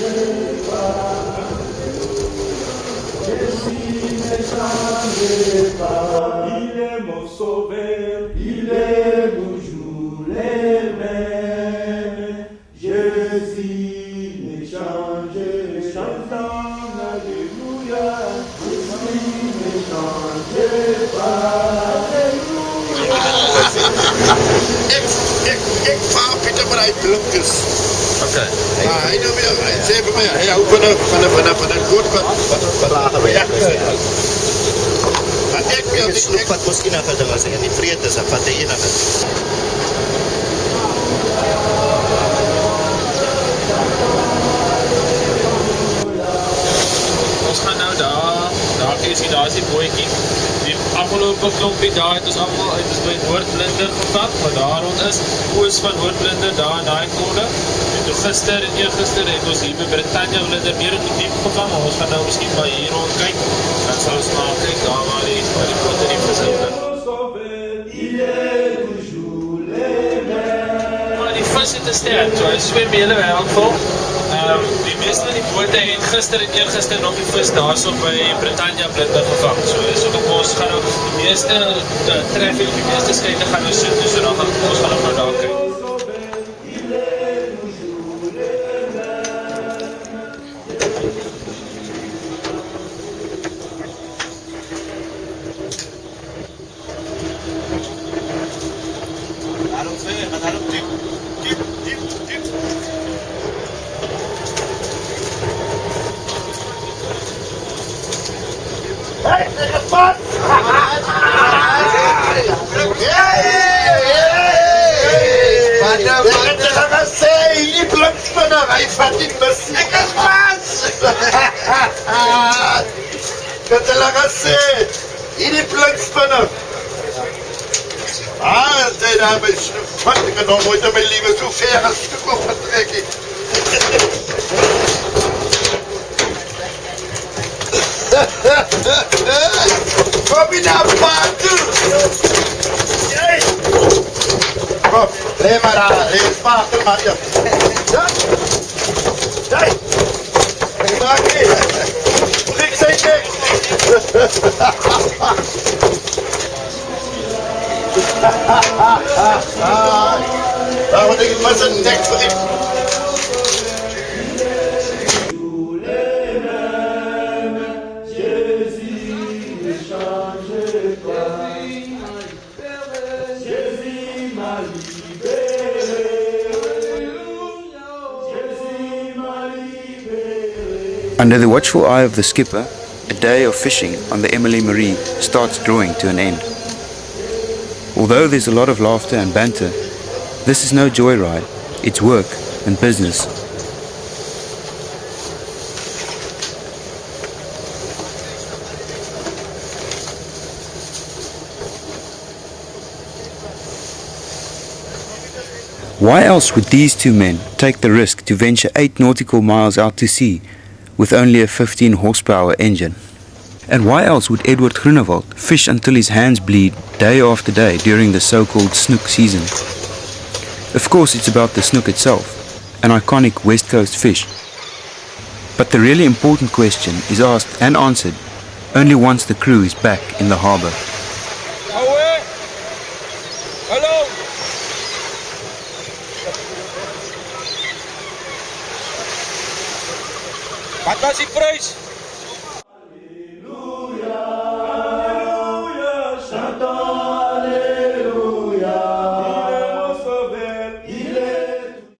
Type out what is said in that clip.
Il est mon sauveur, il est toujours les mêmes. Jésus ne change, chantant, alléluia. Jésus ne change pas, alléluia. Ik vaar Pieter maar uit blokjes. Oké. Hij doet weer, hij zei bij mij, hij houdt van een goed wat lager bij. Maar ik sloep wat misschien aan het was en die vrede is, wat hij in aan het. Ons gaan nou daar is die bootjie. Die afgelopen klompie daar het ons allemaal uit ons by Noordblinder gevat, maar daar rond is oos van Noordblinder daar in die kode. En toe gister en eergister het ons hier by Britannia Blinder meer in die diep gevat, maar ons gaan nou miskien maar hier rond kyk. Dan sal ons maar kyk daar waar die kote die vis maar die vis het 'n sterk, so hy swem hele wêreld vol. Die meeste van die bote het gister en eergister nog die vis daar so by Britannia Blinder gevang. So ons gaan ook die meeste traffic, die meeste skeite gaan nou soet, so dan gaan ons gaan ook nou daar kyk. Daarom diep. Hey, zeg wat! Die blokspanner, hij vat die bus. Ik is pas! Dat is lang gezegd. Die blokspanner. Zei daar bij Snoep. Ik heb nog nooit aan mijn leven zo ver als stuk op vertrekken. Kom je naar buiten? Kom, leg maar aan. Leg maar achter maar. Ja. Hey. Maak je. Ik zei niks. Waarom denk ik maar zijn nek voor ik? Under the watchful eye of the skipper, a day of fishing on the Emily Marie starts drawing to an end. Although there's a lot of laughter and banter, this is no joyride, it's work and business. Why else would these two men take the risk to venture 8 nautical miles out to sea with only a 15 horsepower engine? And why else would Edward Groenewald fish until his hands bleed day after day during the so-called snook season? Of course it's about the snook itself, an iconic West Coast fish. But the really important question is asked and answered only once the crew is back in the harbour. Hallo! Wat was die prijs?